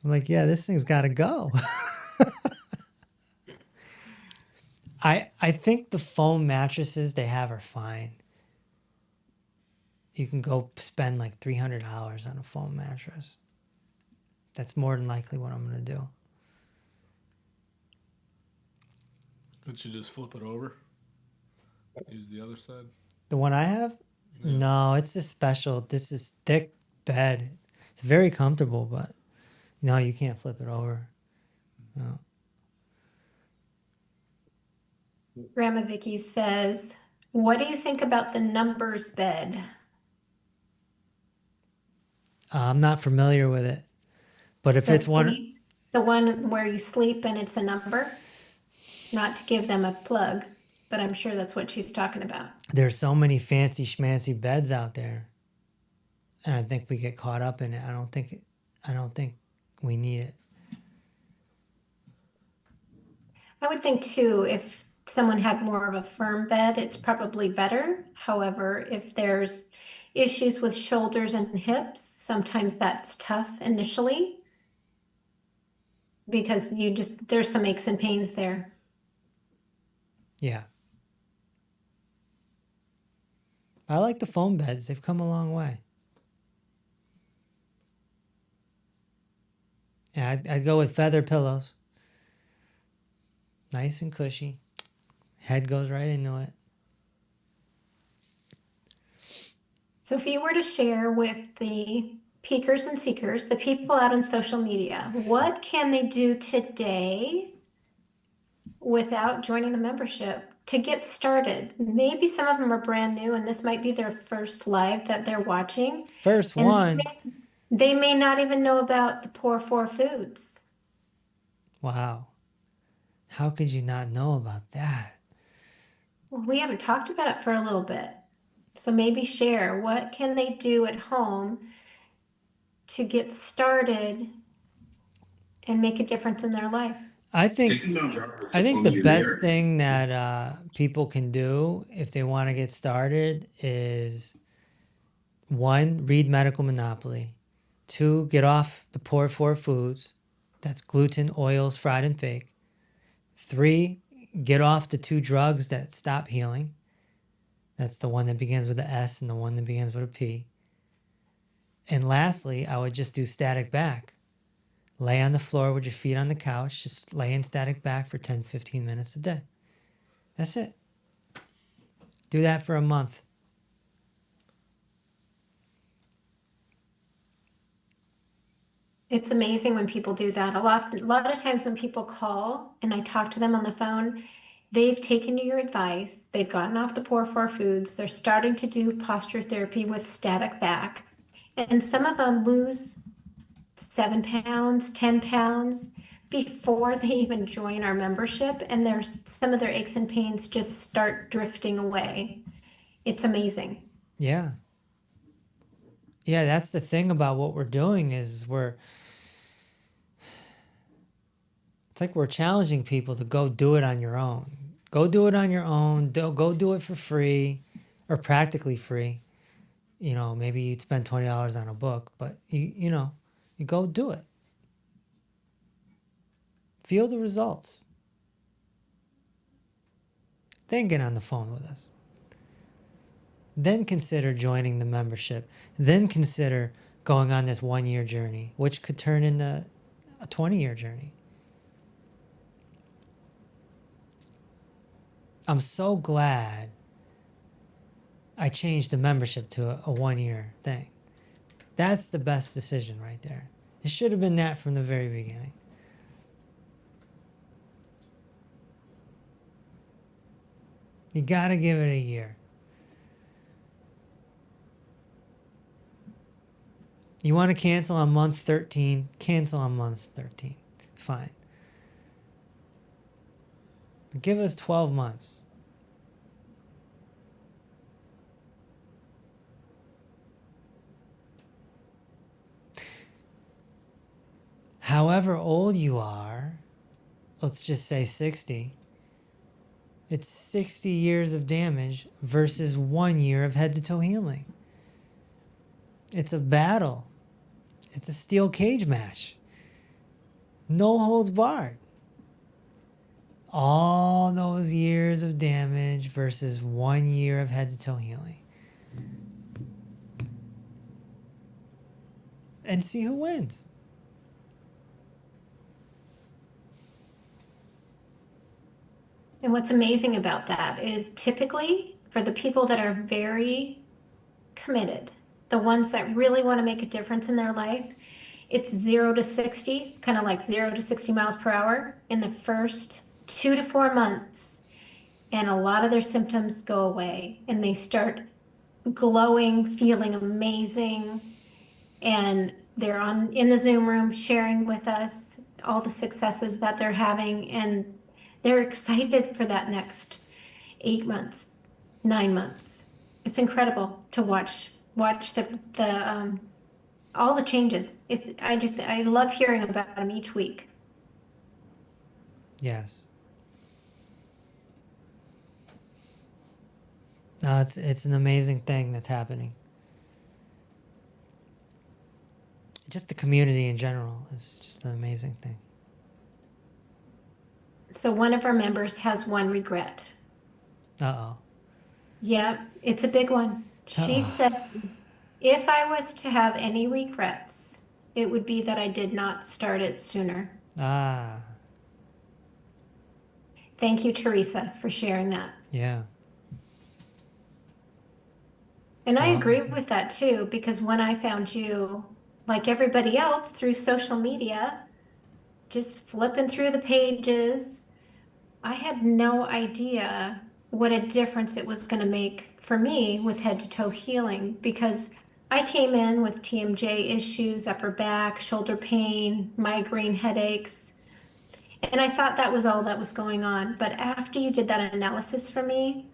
I'm like, yeah, this thing's got to go. I think the foam mattresses they have are fine. You can go spend like $300 on a foam mattress. That's more than likely what I'm going to do. Could you just flip it over? Use the other side? The one I have? Yeah. No, it's a special. This is thick bed. It's very comfortable, but no, you can't flip it over. No. Grandma Vicky says, what do you think about the numbers bed? I'm not familiar with it, but if it's one, The one where you sleep and it's a number? Not to give them a plug, but I'm sure that's what she's talking about. there's so many fancy schmancy beds out there, and I think we get caught up in it. I don't think we need it. I would think too, if someone had more of a firm bed, it's probably better. However, if there's issues with shoulders and hips, sometimes that's tough initially because there's some aches and pains there. Yeah. I like the foam beds. They've come a long way. Yeah, I'd go with feather pillows. Nice and cushy. Head goes right into it. So if you were to share with the peakers and seekers, the people out on social media, what can they do today without joining the membership to get started? Maybe some of them are brand new and this might be their first live that they're watching. First And one. they may not even know about the Poor Four Foods. Wow. How could you not know about that? Well, we haven't talked about it for a little bit. So maybe share what can they do at home to get started and make a difference in their life. I think the best thing that people can do if they want to get started is 1, read Medical Monopoly. 2, get off the Poor Four Foods. That's gluten, oils, fried and fake. 3, get off the 2 drugs that stop healing. That's the one that begins with a S and the one that begins with a P. And lastly, I would just do static back. Lay on the floor with your feet on the couch. Just lay in static back for 10, 15 minutes a day. That's it. Do that for a month. It's amazing when people do that. A lot of times when people call and I talk to them on the phone, they've taken your advice, they've gotten off the poor four foods, they're starting to do posture therapy with static back, and some of them lose 7 pounds, 10 pounds before they even join our membership, and some of their aches and pains just start drifting away. It's amazing. Yeah. Yeah, that's the thing about what we're doing is it's like we're challenging people to go do it on your own. Go do it on your own. Go do it for free or practically free. You know, maybe you'd spend $20 on a book, but you go do it. Feel the results. Then get on the phone with us. Then consider joining the membership. Then consider going on this 1-year journey, which could turn into a 20-year journey. I'm so glad I changed the membership to a 1-year thing. That's the best decision right there. It should have been that from the very beginning. You gotta give it a year. You want to cancel on month 13? Cancel on month 13. Fine. But give us 12 months. However old you are, let's just say 60, it's 60 years of damage versus 1 year of head to toe healing. It's a battle. It's a steel cage match. No holds barred. All those years of damage versus 1 year of head to toe healing. And see who wins. And what's amazing about that is typically for the people that are very committed, the ones that really want to make a difference in their life, it's 0 to 60, kind of like 0 to 60 miles per hour in the first 2 to 4 months. And a lot of their symptoms go away and they start glowing, feeling amazing. And they're in the Zoom room sharing with us all the successes that they're having. And they're excited for that next 8 months, 9 months. It's incredible to watch the all the changes. I love hearing about them each week. Yes. No, it's an amazing thing that's happening. Just the community in general is just an amazing thing. So one of our members has one regret. Uh-oh. Yeah, it's a big one. She said, if I was to have any regrets, it would be that I did not start it sooner. Ah. Thank you, Teresa, for sharing that. Yeah. And I Well, agree with that too, because when I found you, like everybody else, through social media, just flipping through the pages, I had no idea what a difference it was going to make for me with head to toe healing, because I came in with TMJ issues, upper back, shoulder pain, migraine headaches, and I thought that was all that was going on. But after you did that analysis for me,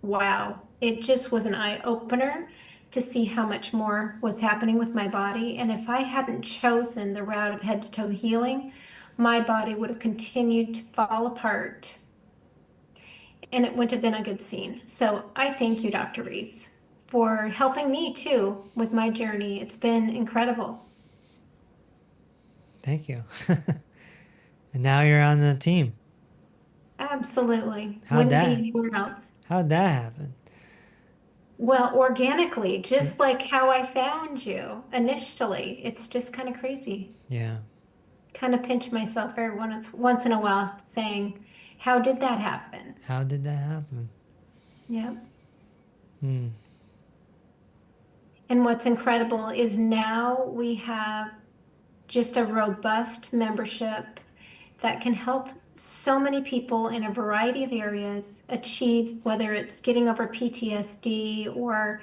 wow, it just was an eye opener to see how much more was happening with my body. And if I hadn't chosen the route of head to toe healing, my body would have continued to fall apart and it wouldn't have been a good scene. So I thank you, Dr. Reese, for helping me too with my journey. It's been incredible. thank you. And now you're on the team. Absolutely. How'd Wouldn't that- be anywhere else. How'd that happen? Well, organically, just like how I found you initially. It's just kind of crazy. Yeah. Kind of pinch myself every once in a while saying, how did that happen? How did that happen? Yeah. Hmm. And what's incredible is now we have just a robust membership that can help so many people in a variety of areas achieve, whether it's getting over PTSD or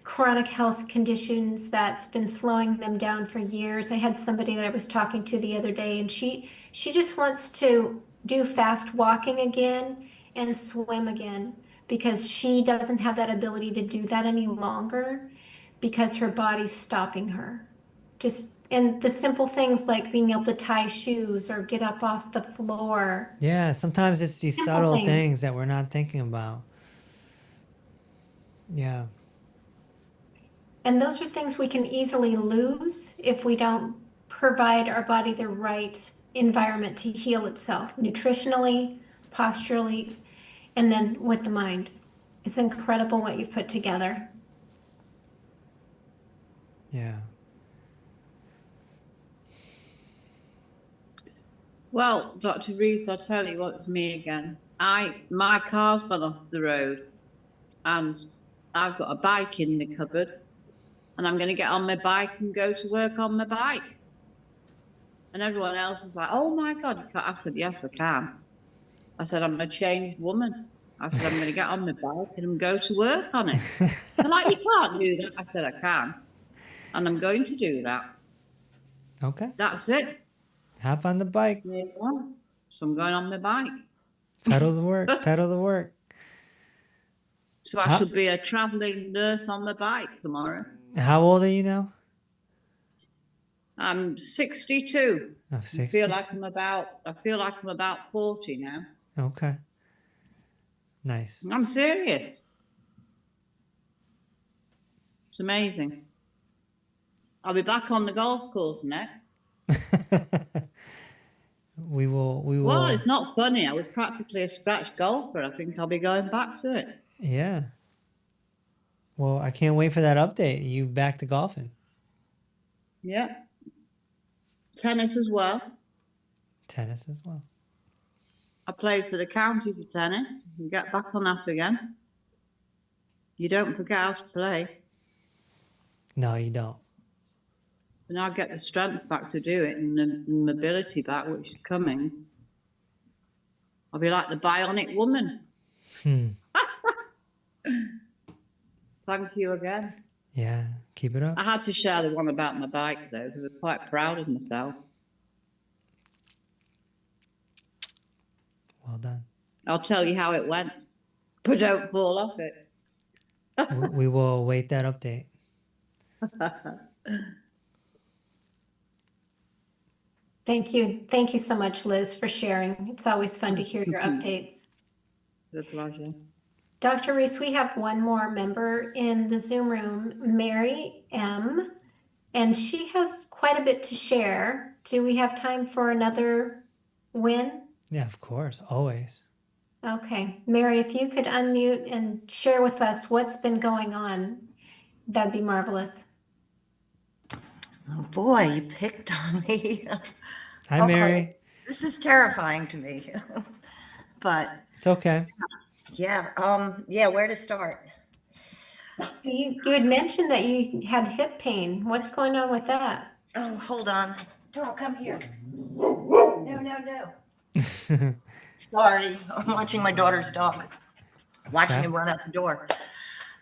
chronic health conditions that's been slowing them down for years. I had somebody that I was talking to the other day, and she just wants to do fast walking again and swim again because she doesn't have that ability to do that any longer because her body's stopping her. Just and the simple things like being able to tie shoes or get up off the floor. Yeah, sometimes it's these Simple subtle things. things that we're not thinking about. Yeah. And those are things we can easily lose if we don't provide our body the right environment to heal itself nutritionally, posturally, and then with the mind. It's incredible what you've put together. Yeah. Well, Dr. Reese, I'll tell you what, it's me again. My car's gone off the road and I've got a bike in the cupboard and I'm going to get on my bike and go to work on my bike. And everyone else is like, oh my God, you can't. I said, yes, I can. I said, I'm a changed woman. I said, I'm going to get on my bike and go to work on it. They're like, you can't do that. I said, I can. And I'm going to do that. Okay. That's it. Hop on the bike. Yeah. So I'm going on my bike. Pedal the work. Pedal the work. So I should be a traveling nurse on my bike tomorrow. How old are you now? I'm 62. Oh, 62. I feel like I'm about 40 now. Okay. Nice. I'm serious. It's amazing. I'll be back on the golf course next. We will. Well, it's not funny. I was practically a scratch golfer. I think I'll be going back to it. Yeah. Well, I can't wait for that update. You back to golfing. Yeah. Tennis as well. Tennis as well. I played for the county for tennis. You get back on that again. You don't forget how to play. No, you don't. And I'll get the strength back to do it and the mobility back, which is coming. I'll be like the bionic woman. Thank you again. Yeah, keep it up. I had to share the one about my bike, though, because I'm quite proud of myself. Well done. I'll tell you how it went, but don't fall off it. We will await that update. Thank you. Thank you so much, Liz, for sharing. It's always fun to hear your updates. It's a pleasure. Dr. Reese, we have one more member in the Zoom room, Mary M., and she has quite a bit to share. Do we have time for another win? Yeah, of course. Always. Okay. Mary, if you could unmute and share with us what's been going on, that'd be marvelous. Oh boy, you picked on me. Hi, Mary. This is terrifying to me. But It's okay. yeah, where to start? You had mentioned that you had hip pain. What's going on with that? Oh, hold on. Don't come here. No. Sorry, I'm watching my daughter's dog. Watching him run out the door.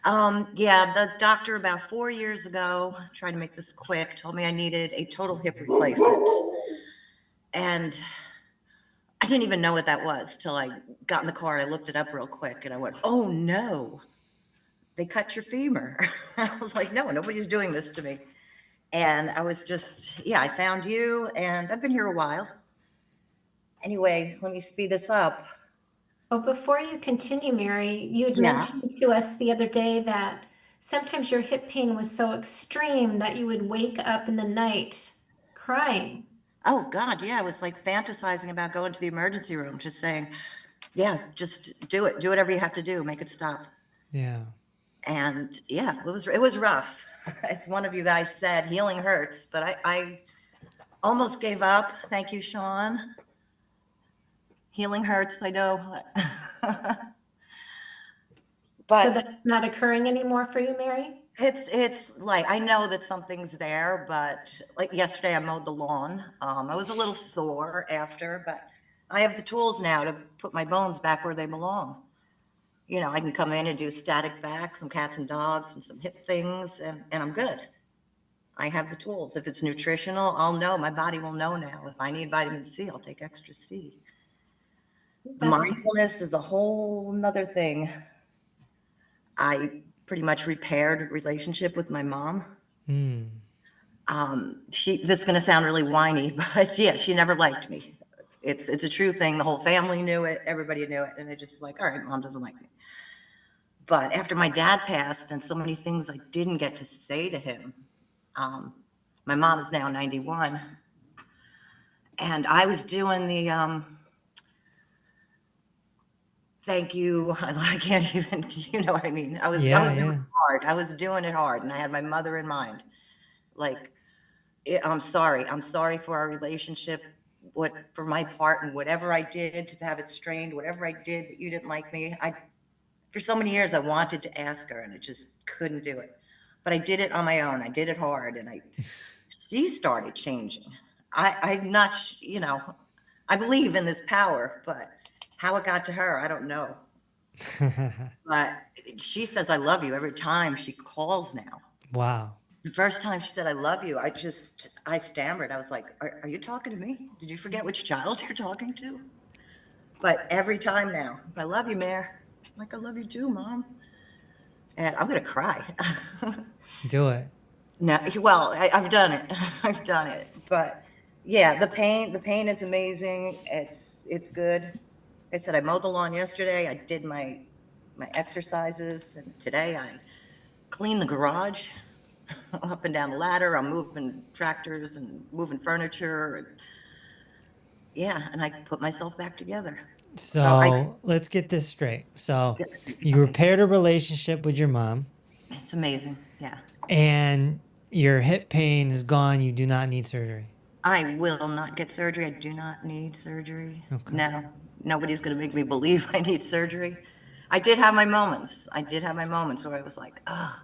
Yeah, the doctor about 4 years ago, trying to make this quick, told me I needed a total hip replacement. And I didn't even know what that was till I got in the car and I looked it up real quick and I went, oh no, they cut your femur. I was like, no, nobody's doing this to me. And I was just, I found you and I've been here a while. Anyway, let me speed this up. Oh, before you continue, Mary, you had mentioned to us the other day that sometimes your hip pain was so extreme that you would wake up in the night crying. Oh God, yeah, I was like fantasizing about going to the emergency room, just saying, yeah, just do it. Do whatever you have to do, make it stop. Yeah. And yeah, it was rough. As one of you guys said, healing hurts, but I almost gave up. Thank you, Sean. Healing hurts, I know. So But that's not occurring anymore for you, Mary? it's like I know that something's there, but like yesterday I mowed the lawn. I was a little sore after, but I have the tools now to put my bones back where they belong. You know, I can come in and do static back, some cats and dogs, and some hip things, and I'm good. I have the tools. If it's nutritional, I'll know. My body will know now. If I need vitamin C, I'll take extra C. That's Mindfulness is a whole nother thing. I pretty much repaired a relationship with my mom. Mm. This is going to sound really whiny, but yeah, she never liked me. It's a true thing. The whole family knew it. Everybody knew it. And it just like, all right, mom doesn't like me. But after my dad passed and so many things I didn't get to say to him, my mom is now 91. And I was doing the thank you. I can't even, you know what I mean? I was Yeah, doing yeah. it hard. I was doing it hard. And I had my mother in mind. Like, I'm sorry. I'm sorry for our relationship, for my part and whatever I did to have it strained, whatever I did that you didn't like me. For so many years, I wanted to ask her and I just couldn't do it. But I did it on my own. I did it hard and she started changing. I'm not, you know, I believe in this power, but how it got to her, I don't know. But she says, I love you every time she calls now. Wow. The first time she said, I love you, I stammered. I was like, are you talking to me? Did you forget which child you're talking to? But every time now, I love you, Mare. I'm like, I love you too, Mom. And I'm going to cry. Do it. No, well, I've done it. I've done it. But yeah, the pain is amazing. It's good. Like I said, I mowed the lawn yesterday. I did my exercises, and today I cleaned the garage up and down the ladder. I'm moving tractors and moving furniture. And yeah, and I put myself back together. So let's get this straight. So you Okay, repaired a relationship with your mom, it's amazing. Yeah. and your hip pain is gone. You do not need surgery. I will not get surgery. I do not need surgery. Okay. No, nobody's going to make me believe I need surgery. I did have my moments. I did have my moments where I was like, oh,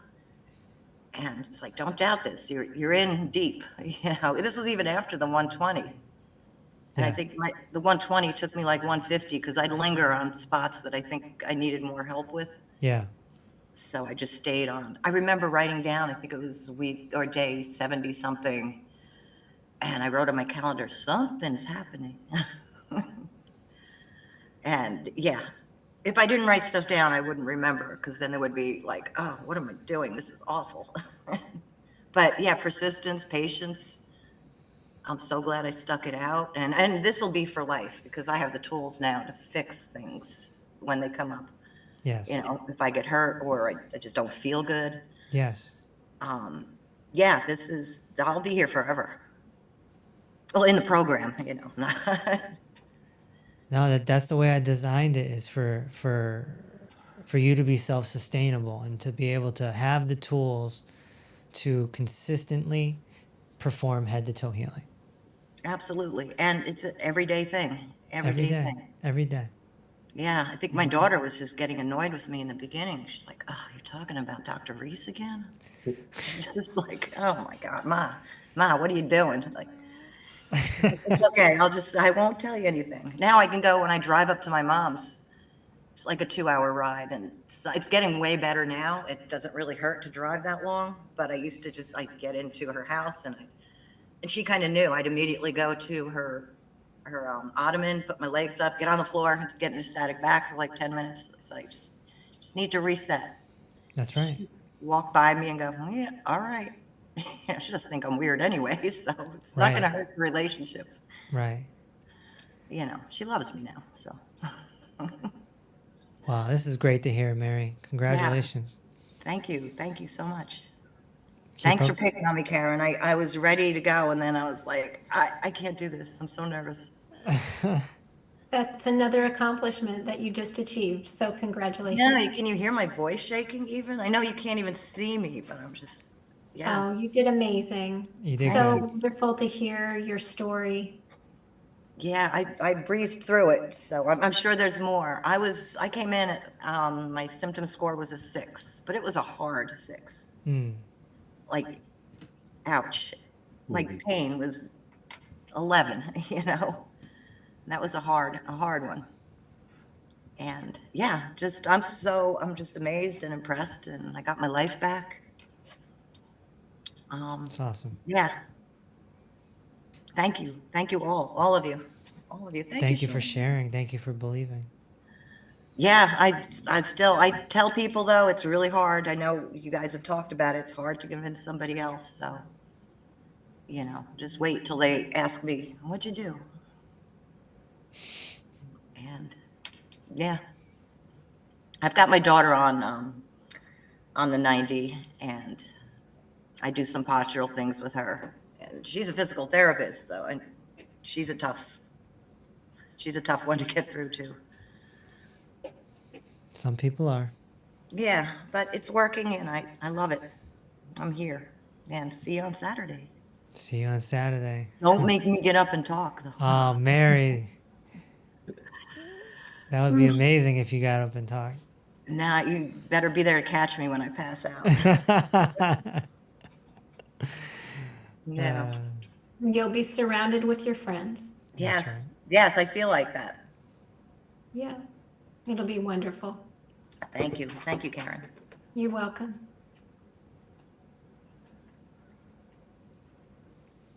and it's like, don't doubt this. You're in deep. You know, this was even after the 120. And I Yeah. think the 120 took me like 150 because I'd linger on spots that I think I needed more help with. Yeah. So I just stayed on. I remember writing down, I think it was week or day 70 something. And I wrote on my calendar, something's happening. And yeah, if I didn't write stuff down, I wouldn't remember because then it would be like, oh, what am I doing? This is awful. But yeah, persistence, patience. I'm so glad I stuck it out. And this will be for life because I have the tools now to fix things when they come up. Yes. You know, if I get hurt or I just don't feel good. Yes. Yeah, I'll be here forever. Well, in the program, you know. No, that's the way I designed it, is for you to be self-sustainable and to be able to have the tools to consistently perform head to toe healing. Absolutely. And it's an everyday thing. Every Everyday day. thing. Every day. Yeah, I think my daughter was just getting annoyed with me in the beginning. She's like, oh, you're talking about Dr. Reese again? She's just like, oh my God, Ma, what are you doing? Like, it's okay. I won't tell you anything. Now I can go when I drive up to my mom's. It's like a 2-hour ride and it's getting way better now. It doesn't really hurt to drive that long, but I used to just like get into her house and she kind of knew. I'd immediately go to her ottoman, put my legs up, get on the floor, and get into static back for like 10 minutes. So I just need to reset. That's right. Walk by me and go, oh, yeah, all right. She doesn't think I'm weird anyway, so it's not Right. going to hurt the relationship. Right. You know, she loves me now, so. Wow, this is great to hear, Mary. Congratulations. Thank you so much. Thanks for picking on me, Karen. I was ready to go, and then I was like, I can't do this. I'm so nervous. That's another accomplishment that you just achieved. So Yeah, congratulations. can you hear my voice shaking even? I know you can't even see me, but I'm just, yeah. Oh, you did amazing. You did So good. wonderful to hear your story. Yeah, I breezed through it, so I'm sure there's more. I came in at, my symptom score was a 6, but it was a hard 6. Mm. Like, ouch. Like pain was 11, you know? That was a hard one. And yeah, I'm just amazed and impressed, and I got my life back. It's awesome. Yeah, thank you. Thank you all of you. All of you. Thank you so for much. sharing. Thank you for believing. Yeah, I tell people though, it's really hard. I know you guys have talked about it. It's hard to convince somebody else. So, just wait till they ask me, what'd you do? And yeah, I've got my daughter on the 90, and I do some postural things with her. And she's a physical therapist, so and she's a tough one to get through too. Some people are. Yeah, but it's working, and I love it. I'm here, and see you on Saturday. See you on Saturday. Don't make me get up and talk though. Oh, Mary. That would be amazing if you got up and talked. Nah, you better be there to catch me when I pass out. Yeah. You'll be surrounded with your friends. Yes. right. Yes, I feel like that. Yeah, it'll be wonderful. Thank you. Thank you, Karen. You're welcome.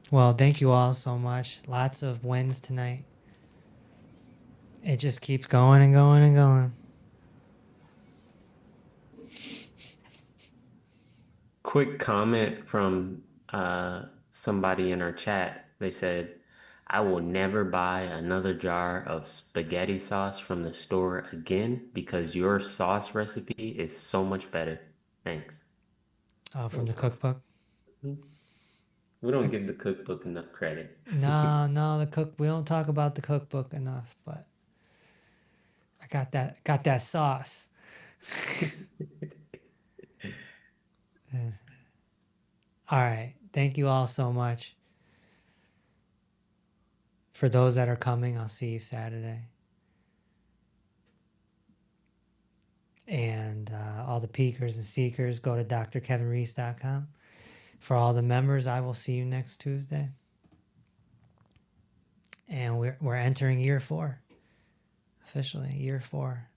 Well, thank you all so much. Lots of wins tonight. It just keeps going and going and going. Quick comment from somebody in our chat. They said, I will never buy another jar of spaghetti sauce from the store again because your sauce recipe is so much better. Thanks. Oh, from the cookbook? We don't give the cookbook enough credit. No, we don't talk about the cookbook enough, but I got that sauce. All right. Thank you all so much. For those that are coming, I'll see you Saturday. And all the peekers and seekers, go to drkevinreese.com. For all the members, I will see you next Tuesday. And we're entering year 4. Officially, year 4.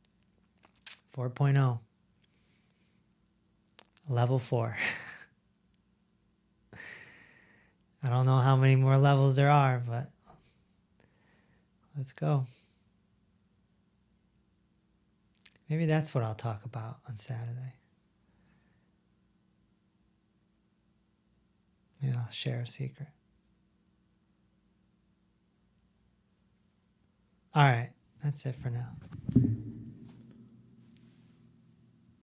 4.0. Level 4. I don't know how many more levels there are, but let's go. Maybe that's what I'll talk about on Saturday. Maybe I'll share a secret. All right, that's it for now.